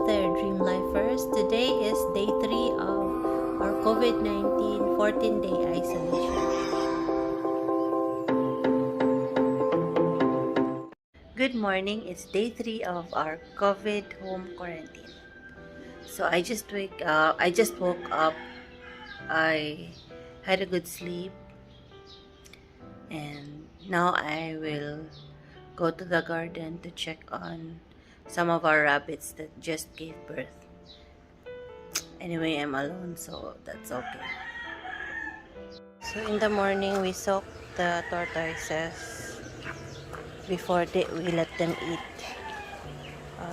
Hello there, Dream Lifers. Today is day 3 of our COVID-19 14-day isolation. Good morning. It's day 3 of our COVID home quarantine. So I just woke up. I had a good sleep, and now I will go to the garden to check on some of our rabbits that just gave birth. Anyway, I'm alone, so that's okay. So in the morning, we soak the tortoises before we let them eat,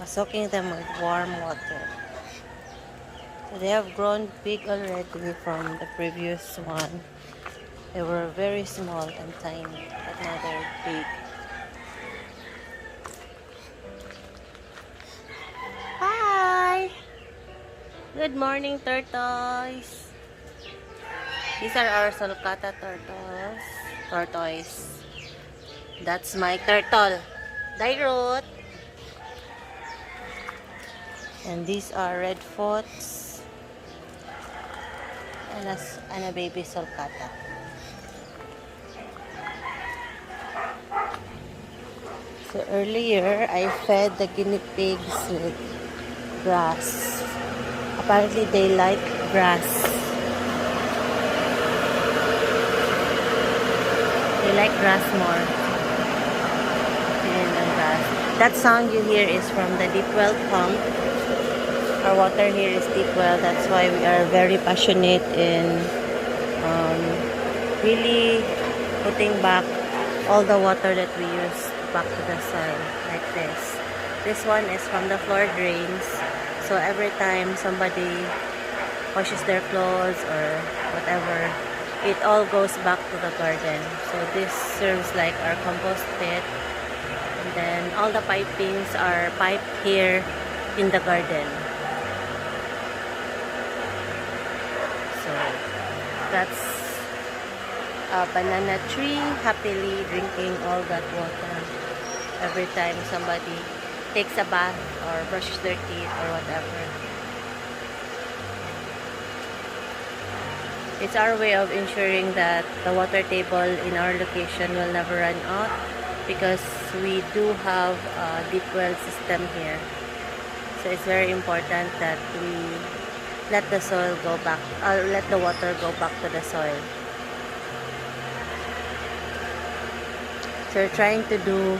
soaking them with warm water. So they have grown big already from the previous one. They were very small and tiny, but now they're big. Hi! Good morning, tortoise! These are our sulcata tortoise. That's my turtle, Dairut. And these are red foots and a baby sulcata. So earlier, I fed the guinea pigs with grass. Apparently, they like grass. They like grass more. And grass. That sound you hear is from the deep well pump. Our water here is deep well. That's why we are very passionate in really putting back all the water that we use back to the soil, like this. This one is from the floor drains. So every time somebody washes their clothes or whatever, it all goes back to the garden. So this serves like our compost pit. And then all the pipings are piped here in the garden. So that's a banana tree happily drinking all that water every time somebody takes a bath or brushes their teeth or whatever. It's our way of ensuring that the water table in our location will never run out, because we do have a deep well system here. So it's very important that we let the soil go back, let the water go back to the soil. So we're trying to do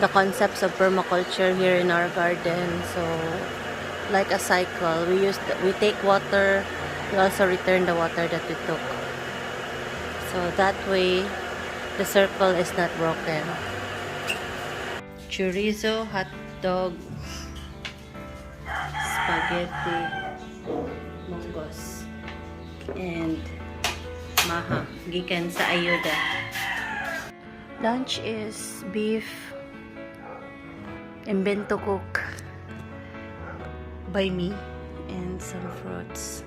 the concepts of permaculture here in our garden. So like a cycle, we take water, we also return the water that we took. So that way the circle is not broken. Chorizo, hot dog, spaghetti, mungos, and maha gikan sa ayuda. Lunch is beef and bento cook by me and some fruits.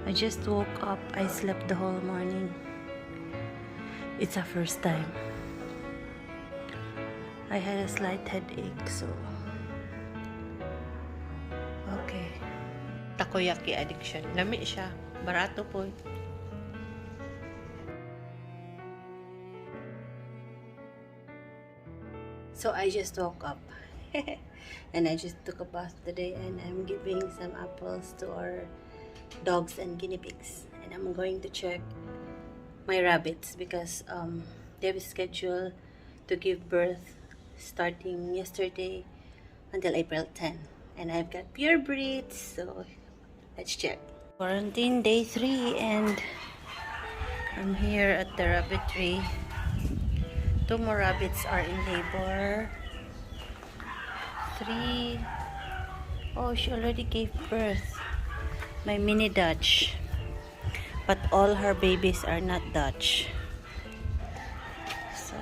I just woke up. I slept the whole morning. It's a first time. I had a slight headache, so okay. Takoyaki addiction. Lami siya. Barato po. So I just woke up and I just took a bath today, and I'm giving some apples to our dogs and guinea pigs, and I'm going to check my rabbits because they have a schedule to give birth starting yesterday until April 10, and I've got pure breeds, so let's check. Quarantine day 3, and I'm here at the rabbitry. 2 more rabbits are in labor. 3. Oh, she already gave birth. My mini Dutch. But all her babies are not Dutch. So,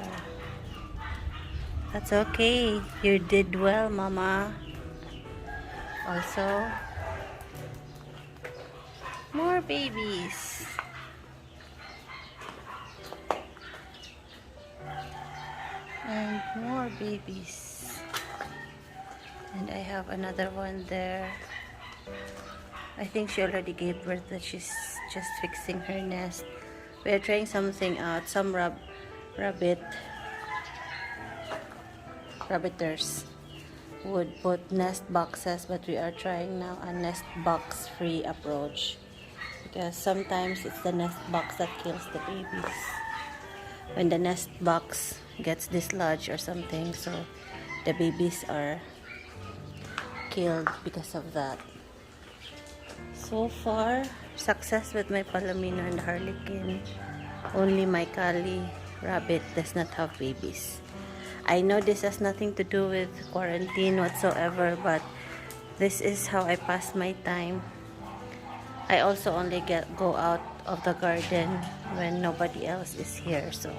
that's okay. You did well, Mama. Also, more babies. And more babies. And I have another one there. I think she already gave birth, that she's just fixing her nest. We are trying something out. Some rabbiters would put nest boxes, but we are trying now a nest box free approach, because sometimes it's the nest box that kills the babies when the nest box gets dislodged or something, so the babies are killed because of that. So far, success with my palomino and harlequin. Only my Kali rabbit does not have babies. I know this has nothing to do with quarantine whatsoever, but this is how I pass my time. I also only go out of the garden when nobody else is here, so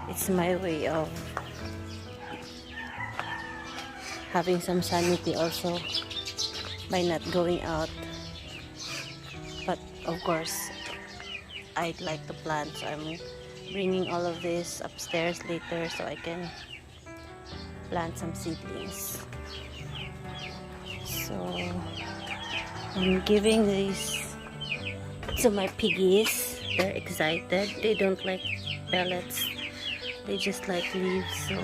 it's my way of having some sanity also by not going out. But of course, I'd like to plant, so I'm bringing all of this upstairs later so I can plant some seedlings. So I'm giving these to my piggies. They're excited. They don't like pellets, they just like leaves. So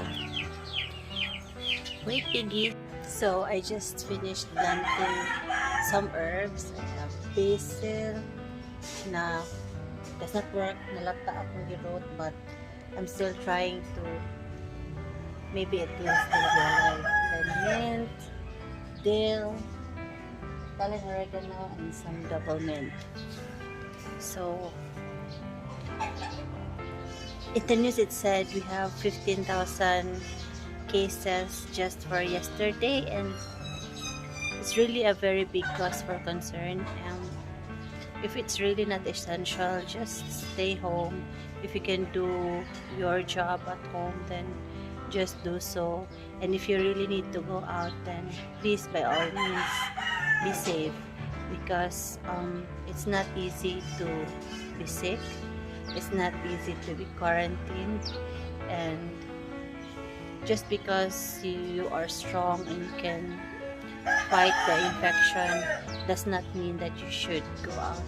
wait, piggies. So I just finished planting some herbs. I have basil na does not work, nalata akong girot, but I'm still trying to, maybe it will still be alive. Then mint, dill, talent oregano, and some double mint. So in the news it said we have 15,000 cases just for yesterday, and it's really a very big cause for concern. If it's really not essential, just stay home. If you can do your job at home, then just do so. And if you really need to go out, then please, by all means, be safe, because it's not easy to be sick. It's not easy to be quarantined, and just because you are strong and you can fight the infection does not mean that you should go out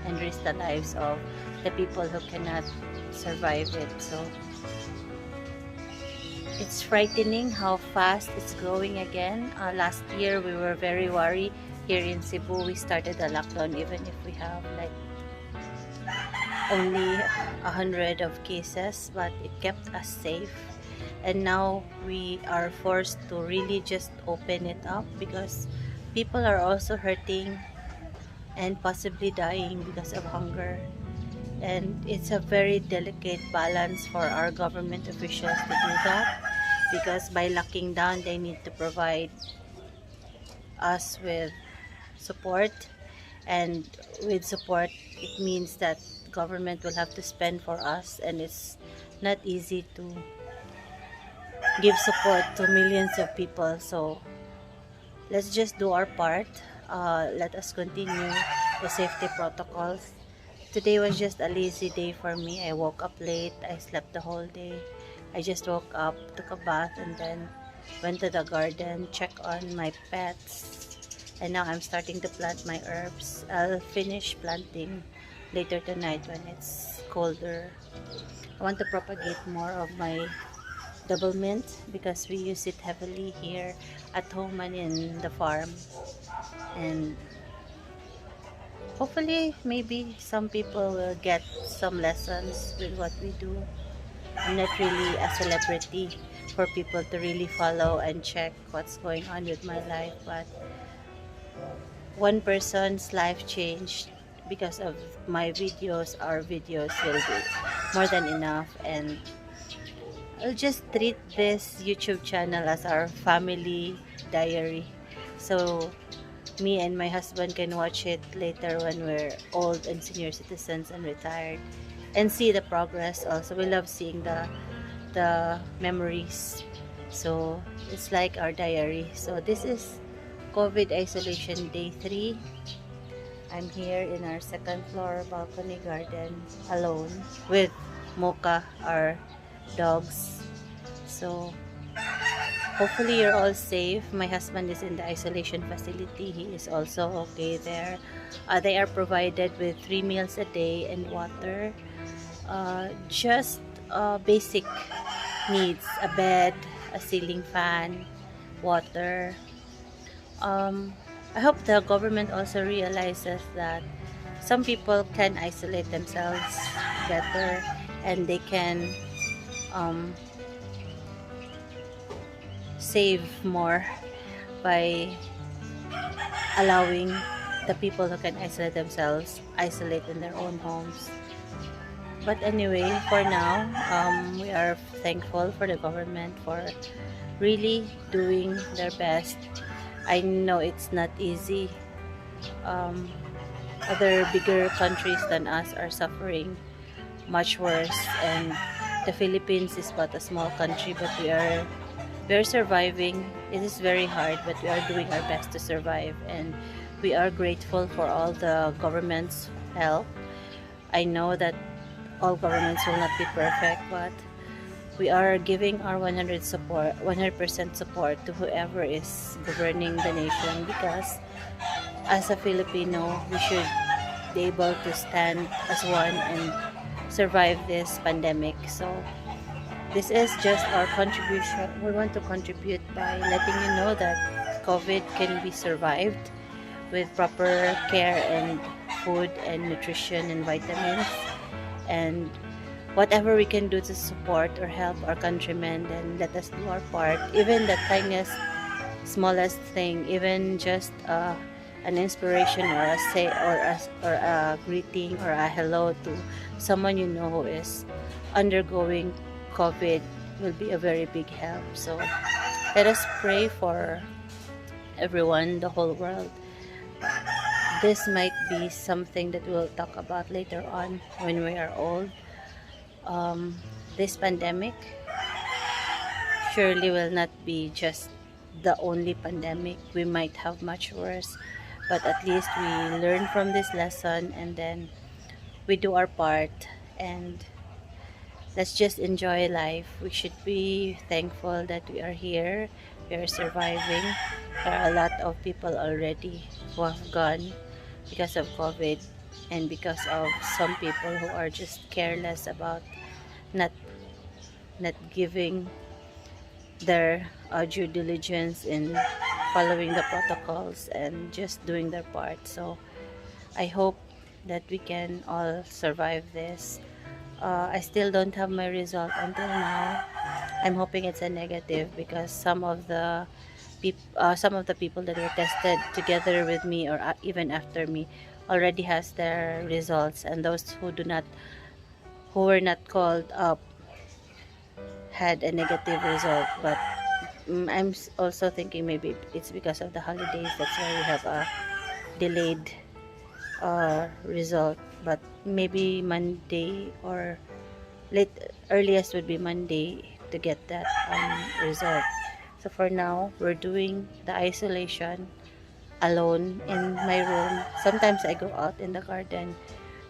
and risk the lives of the people who cannot survive it. So it's frightening how fast it's growing again. Last year we were very worried. Here in Cebu, we started the lockdown even if we have like only 100 of cases, but it kept us safe. And now we are forced to really just open it up, because people are also hurting and possibly dying because of hunger. And it's a very delicate balance for our government officials to do that, because by locking down they need to provide us with support, and with support it means that government will have to spend for us, and it's not easy to give support to millions of people. So let's just do our part. Let us continue the safety protocols. Today was just a lazy day for me. I woke up late. I slept the whole day. I just woke up, took a bath, and then went to the garden, checked on my pets, and now I'm starting to plant my herbs. I'll finish planting later tonight when it's colder. I want to propagate more of my double mint because we use it heavily here at home and in the farm, and hopefully maybe some people will get some lessons with what we do. I'm not really a celebrity for people to really follow and check what's going on with my life, but one person's life changed because of my videos. Our videos will be more than enough, and I'll just treat this YouTube channel as our family diary, so me and my husband can watch it later when we're old and senior citizens and retired, and see the progress. Also, we love seeing the memories, so it's like our diary. So this is COVID isolation day 3. I'm here in our second floor balcony garden alone with Mocha, our dogs. So Hopefully you're all safe. My husband is in the isolation facility. He is also okay there. They are provided with 3 meals a day and water. Just basic needs: a bed, a ceiling fan, water. I hope the government also realizes that some people can isolate themselves better, and they can um, save more by allowing the people who can isolate themselves isolate in their own homes. But anyway, for now, we are thankful for the government for really doing their best. I know it's not easy. Um, Other bigger countries than us are suffering much worse, and the Philippines is but a small country, but we are surviving. It is very hard, but we are doing our best to survive, and we are grateful for all the government's help. I know that all governments will not be perfect, but we are giving our 100% support to whoever is governing the nation, because as a Filipino, we should be able to stand as one and survive this pandemic. So this is just our contribution. We want to contribute by letting you know that COVID can be survived with proper care and food and nutrition and vitamins, and whatever we can do to support or help our countrymen, then let us do our part. Even the tiniest, smallest thing, even just an inspiration or a say or a greeting or a hello to someone you know who is undergoing COVID will be a very big help. So let us pray for everyone, the whole world. This might be something that we'll talk about later on when we are old. This pandemic surely will not be just the only pandemic. We might have much worse, but at least we learn from this lesson, and then we do our part, and let's just enjoy life. We should be thankful that we are here, we are surviving. There are a lot of people already who have gone because of COVID, and because of some people who are just careless about not giving their due diligence in following the protocols and just doing their part. So I hope that we can all survive this. I still don't have my result until now. I'm hoping it's a negative, because some of the people that were tested together with me, or even after me, already has their results, and those who were not called up had a negative result. But I'm also thinking maybe it's because of the holidays, that's why we have a delayed result. But maybe Monday, or earliest would be Monday, to get that result. So for now, we're doing the isolation alone in my room. Sometimes I go out in the garden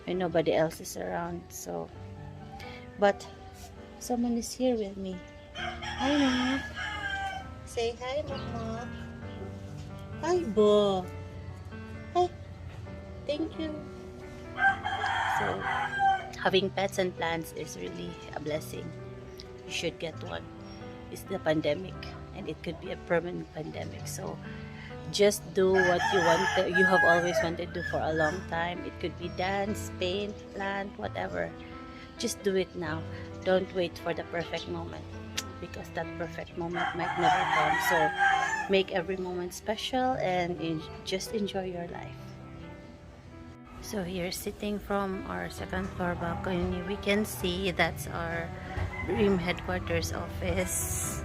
when nobody else is around. So, but someone is here with me. Hi, Mama. Say hi, Mama. Hi, Bo. Hi. Thank you. So, having pets and plants is really a blessing. You should get one. It's the pandemic, and it could be a permanent pandemic. So, just do what you have always wanted to do for a long time. It could be dance, paint, plant, whatever. Just do it now. Don't wait for the perfect moment, because that perfect moment might never come. So make every moment special, and just enjoy your life. So here, sitting from our second floor balcony, we can see that's our Dream headquarters office.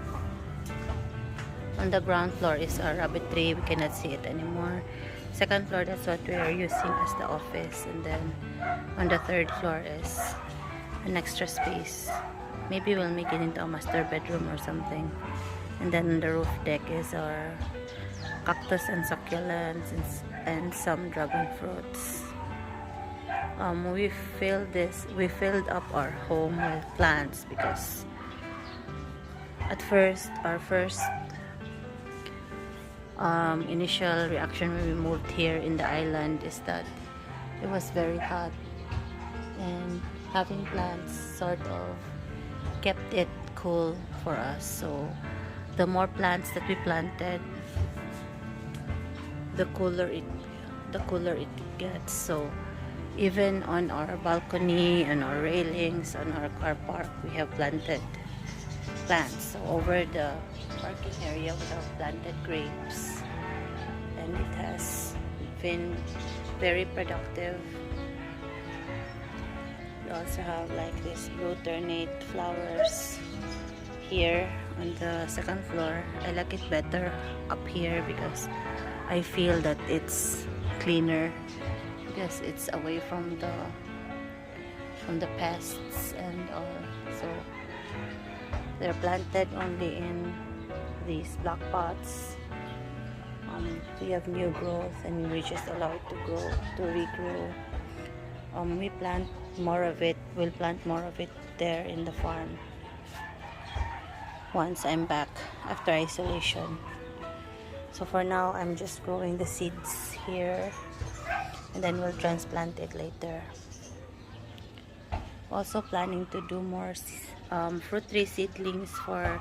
On the ground floor is our rabbitry. We cannot see it anymore. Second floor, that's what we are using as the office. And then on the third floor is an extra space. Maybe we'll make it into a master bedroom or something. And then on the roof deck is our cactus and succulents and some dragon fruits. We filled up our home with plants, because at first our first initial reaction when we moved here in the island is that it was very hot, and having plants sort of kept it cool for us. So the more plants that we planted, the cooler it gets. So even on our balcony, on our railings, on our car park, we have planted plants. So over the parking area we have planted grapes, and it has been very productive. We also have like this blue ternate flowers here on the second floor. I like it better up here because I feel that it's cleaner, because it's away from the pests and all. So they're planted only in these black pots. We have new growth and we just allow it to grow, to regrow. We plant more of it. We'll plant more of it there in the farm once I'm back after isolation. So for now, I'm just growing the seeds here, and then we'll transplant it later. Also planning to do more fruit tree seedlings for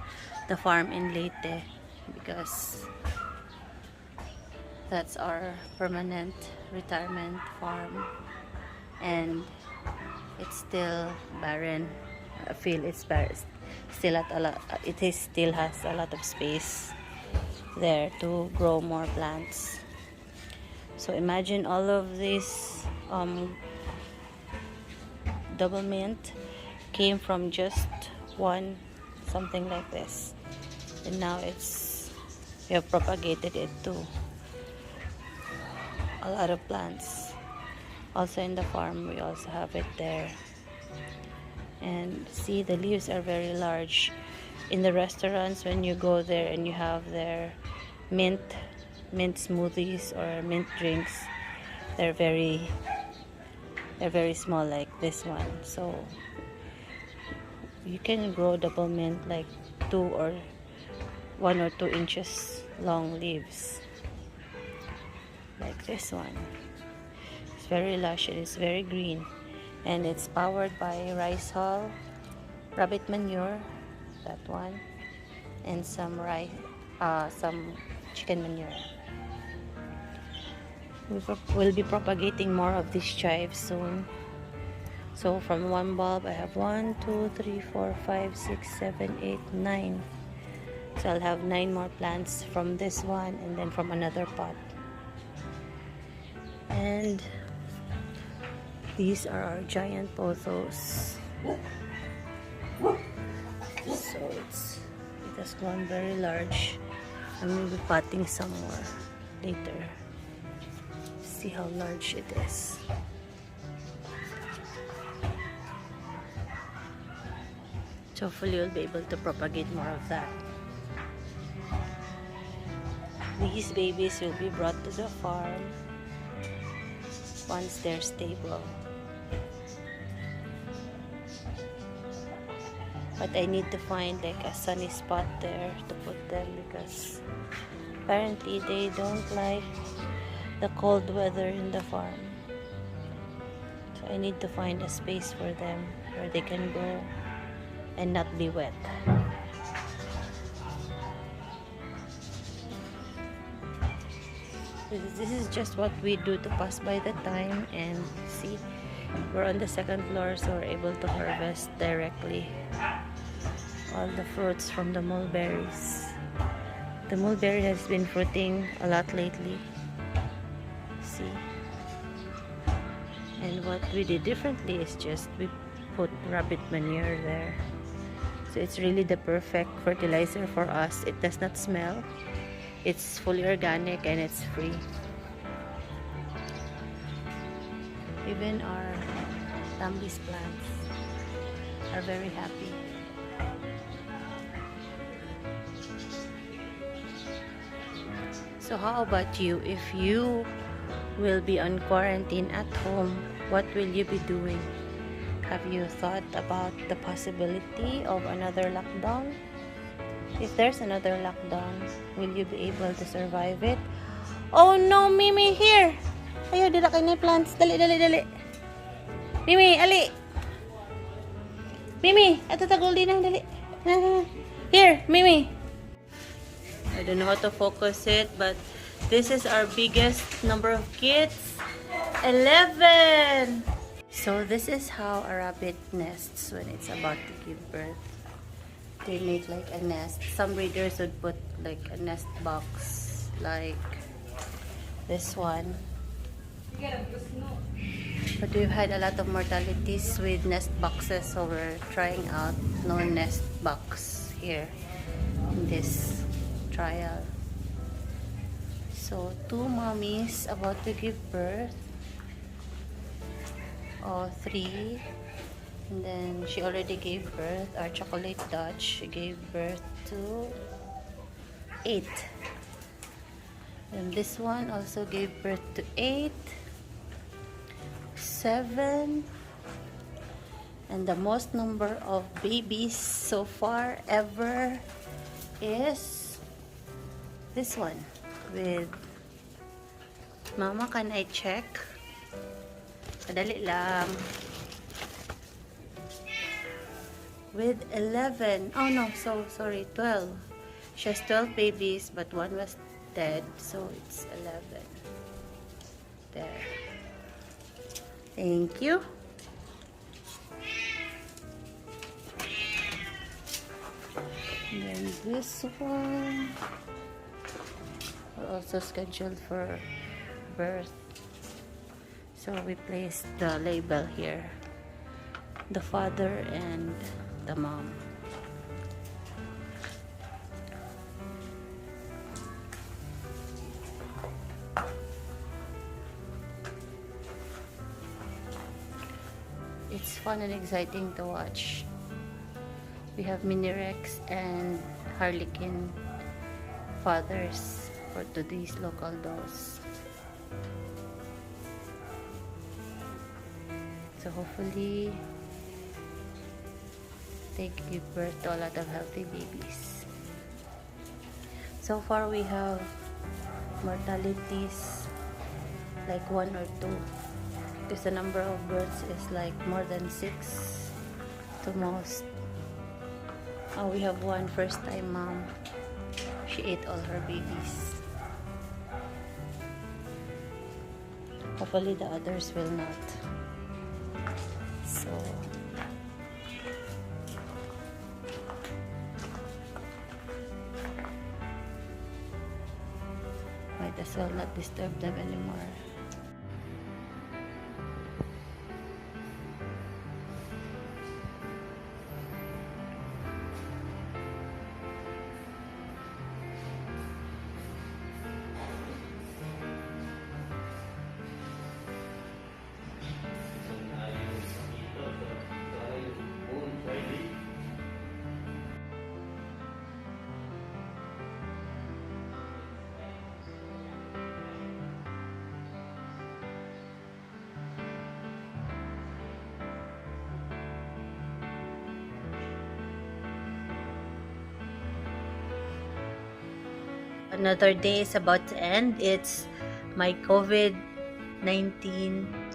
the farm in Leyte, because that's our permanent retirement farm, and it's still barren. I feel it's barren. Still at a lot. Still has a lot of space there to grow more plants. So imagine all of this double mint came from just one, something like this, and now we have propagated it to a lot of plants. Also in the farm we also have it there, and see, the leaves are very large. In the restaurants, when you go there and you have their mint smoothies or mint drinks, they're very small, like this one. So you can grow double mint like 1 or 2 inches long leaves, like this one. It's very lush, it is very green, and it's powered by rice hull, rabbit manure, that one, and some chicken manure. We'll be propagating more of these chives soon. So from one bulb I have 1, 2, 3, 4, 5, 6, 7, 8, 9. So I'll have 9 more plants from this one, and then from another pot. And these are our giant pothos. So it has grown very large, and we'll be potting some more later. See how large it is. So hopefully you'll be able to propagate more of that. These babies will be brought to the farm once they're stable. But I need to find like a sunny spot there to put them, because apparently they don't like the cold weather in the farm. So I need to find a space for them where they can go and not be wet. This is just what we do to pass by the time. And see, we're on the second floor, so we're able to harvest directly all the fruits from the mulberries. The mulberry has been fruiting a lot lately. See? And what we did differently is just we put rabbit manure there. So it's really the perfect fertilizer for us. It does not smell. It's fully organic and it's free. Even our Tambis plants are very happy. So how about you? If you will be on quarantine at home, what will you be doing? Have you thought about the possibility of another lockdown? If there's another lockdown, will you be able to survive it? Oh no, Mimi, here! Ayaw, dila kayo na plants. Dali, dali, dali. Mimi, ali! Mimi, ato tagol din ang dali. Here, Mimi. I don't know how to focus it, but this is our biggest number of kids. 11! So this is how a rabbit nests when it's about to give birth. They make like a nest. Some breeders would put like a nest box like this one. But we've had a lot of mortalities with nest boxes, so we're trying out no nest box here in this trial. So 2 mommies about to give birth. Oh, 3. And then she already gave birth. Our chocolate Dutch, she gave birth to 8. And this one also gave birth to 8, 7. And the most number of babies so far ever is this one with Mama, can I check? Madali lang. With 11. Oh no, so sorry, 12. She has 12 babies, but one was dead, so it's 11. There. Thank you. And then this one, we're also scheduled for birth. So we placed the label here. The father and the mom. It's fun and exciting to watch. We have Mini Rex and Harlequin fathers for today's local dolls. So hopefully they give birth to a lot of healthy babies. So far we have mortalities like 1 or 2, because the number of births is like more than 6 to most. Oh, we have one first time mom. She ate all her babies. Hopefully the others will not. So might as well not disturb them anymore. Another day is about to end. It's my COVID-19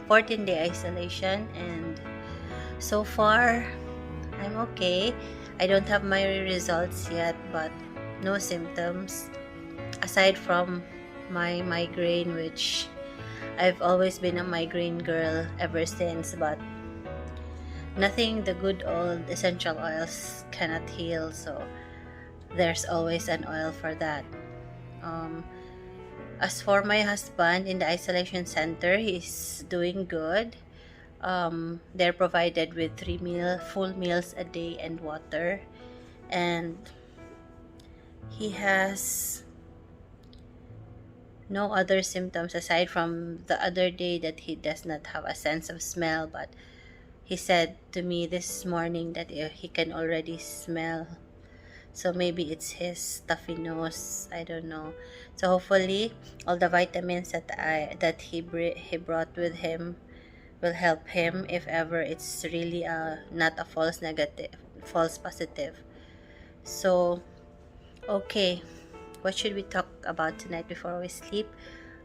14-day isolation, and so far I'm okay. I don't have my results yet, but no symptoms aside from my migraine, which I've always been a migraine girl ever since, but nothing the good old essential oils cannot heal, so there's always an oil for that. As for my husband in the isolation center, he's doing good. They're provided with 3 full meals a day and water, and he has no other symptoms aside from the other day that he does not have a sense of smell, but he said to me this morning that he can already smell. So maybe it's his stuffy nose, I don't know. So hopefully all the vitamins that he brought with him will help him if ever it's really not a false positive. So Okay, what should we talk about tonight before we sleep?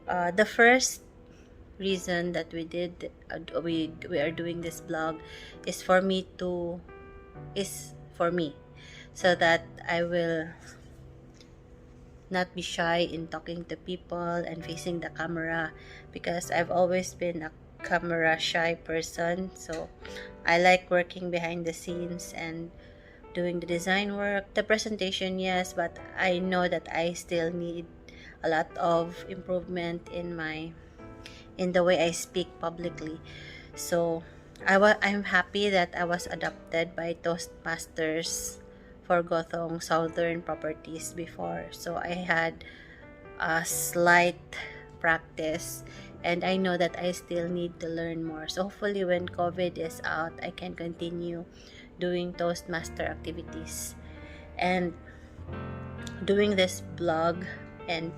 The first reason that we are doing this blog is for me to is for me, so that I will not be shy in talking to people and facing the camera, because I've always been a camera shy person. So I like working behind the scenes and doing the design work, the presentation, yes, but I know that I still need a lot of improvement in the way I speak publicly. So I'm happy that I was adopted by Toastmasters for Gothong Southern Properties before. So I had a slight practice, and I know that I still need to learn more. So hopefully when COVID is out, I can continue doing Toastmaster activities and doing this blog, and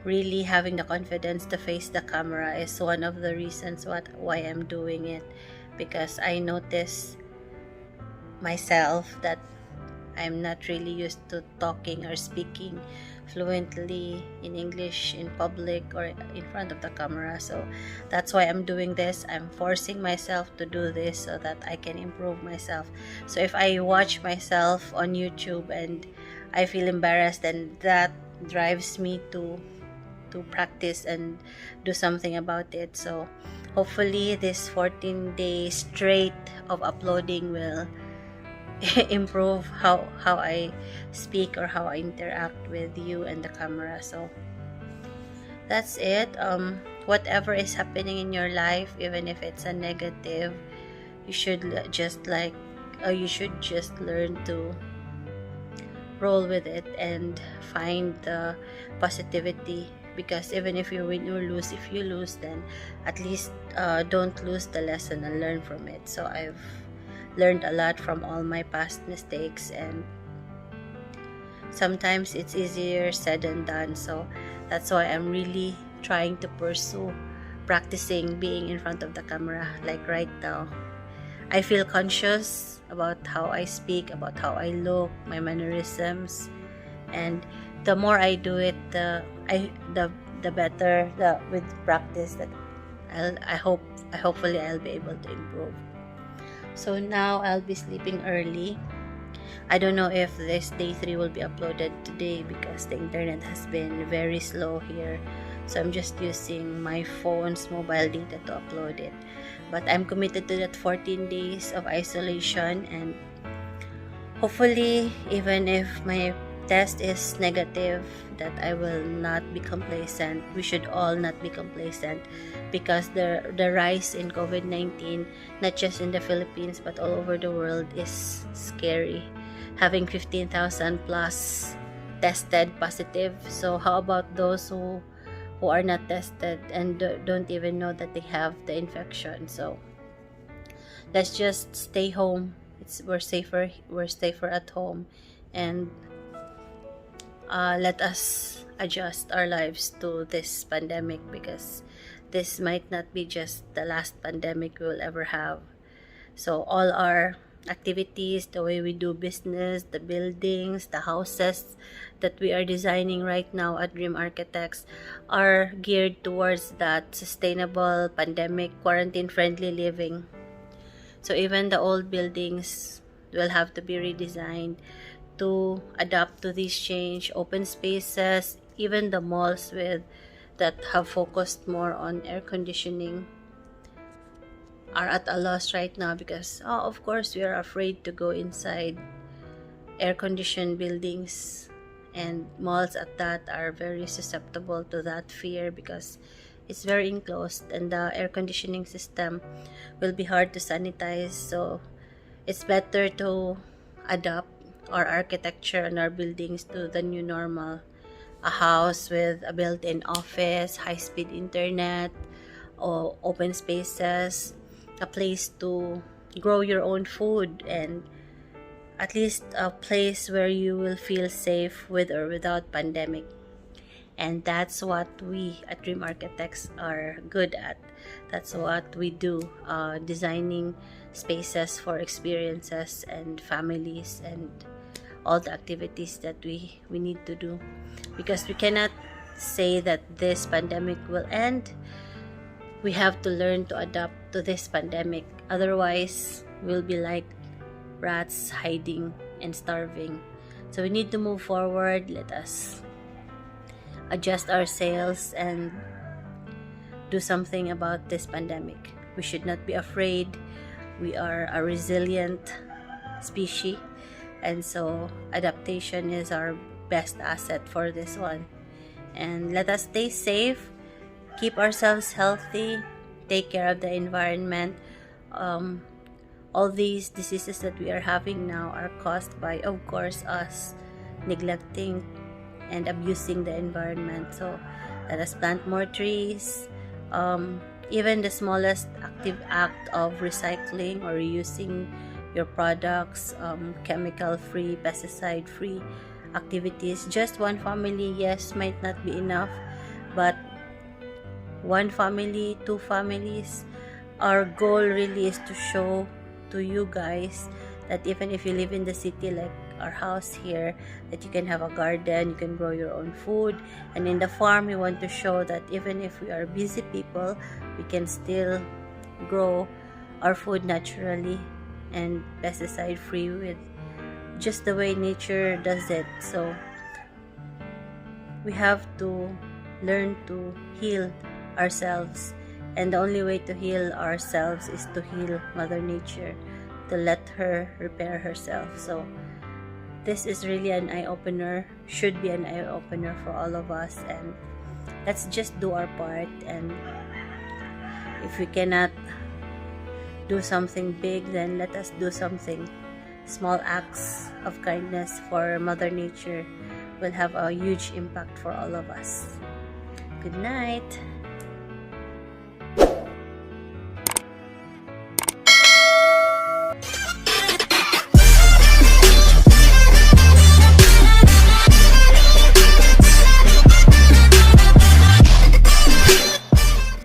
really having the confidence to face the camera is one of the reasons why I'm doing it, because I notice myself that I'm not really used to talking or speaking fluently in English in public or in front of the camera. So that's why I'm doing this. I'm forcing myself to do this so that I can improve myself. So if I watch myself on YouTube and I feel embarrassed, then that drives me to practice and do something about it. So hopefully this 14 days straight of uploading will improve how I speak or how I interact with you and the camera. So that's it. Whatever is happening in your life, even if it's a negative, you should you should just learn to roll with it and find the positivity, because even if you win or lose, if you lose, then at least don't lose the lesson and learn from it. So I've learned a lot from all my past mistakes, and sometimes it's easier said than done. So that's why I'm really trying to pursue practicing being in front of the camera. Like right now, I feel conscious about how I speak, about how I look, my mannerisms, and the more I do it, the better, with practice, that hopefully I'll be able to improve. So now I'll be sleeping early. I don't know if this day 3 will be uploaded today because the internet has been very slow here. So I'm just using my phone's mobile data to upload it. But I'm committed to that 14 days of isolation, and hopefully, even if my test is negative, that I will not be complacent. We should all not be complacent, because the rise in COVID-19, not just in the Philippines but all over the world, is scary. Having 15,000 plus tested positive. So how about those who are not tested and don't even know that they have the infection? So let's just stay home. We're safer at home, and let us adjust our lives to this pandemic, because this might not be just the last pandemic we will ever have. So all our activities, the way we do business, the buildings, the houses that we are designing right now at Dream Architects are geared towards that sustainable, pandemic, quarantine-friendly living. So even the old buildings will have to be redesigned to adapt to this change. Open spaces, even the malls that have focused more on air conditioning are at a loss right now, because of course we are afraid to go inside air-conditioned buildings, and malls at that are very susceptible to that fear because it's very enclosed, and the air conditioning system will be hard to sanitize. So it's better to adapt our architecture and our buildings to the new normal. A house with a built-in office, high-speed internet, or open spaces, a place to grow your own food, and at least a place where you will feel safe with or without pandemic. And that's what we at Dream Architects are good at. That's what we do, designing spaces for experiences and families and all the activities that we need to do, because we cannot say that this pandemic will end. We have to learn to adapt to this pandemic, otherwise we'll be like rats hiding and starving. So we need to move forward. Let us adjust our sails and do something about this pandemic. We should not be afraid. We are a resilient species, and so adaptation is our best asset for this one. And let us stay safe, keep ourselves healthy, take care of the environment. All these diseases that we are having now are caused by, of course, us neglecting and abusing the environment. So let us plant more trees. Even the smallest active act of recycling or reusing your products, chemical-free, pesticide-free activities. Just one family, yes, might not be enough, but one family, two families, our goal really is to show to you guys that even if you live in the city like our house here, that you can have a garden, you can grow your own food. And in the farm, we want to show that even if we are busy people, we can still grow our food naturally and pesticide free, with just the way nature does it. So we have to learn to heal ourselves, and the only way to heal ourselves is to heal Mother Nature, to let her repair herself. So this is really an eye-opener, should be an eye-opener for all of us, and let's just do our part. And if we cannot do something big, then let us do something. Small acts of kindness for Mother Nature will have a huge impact for all of us. Good night.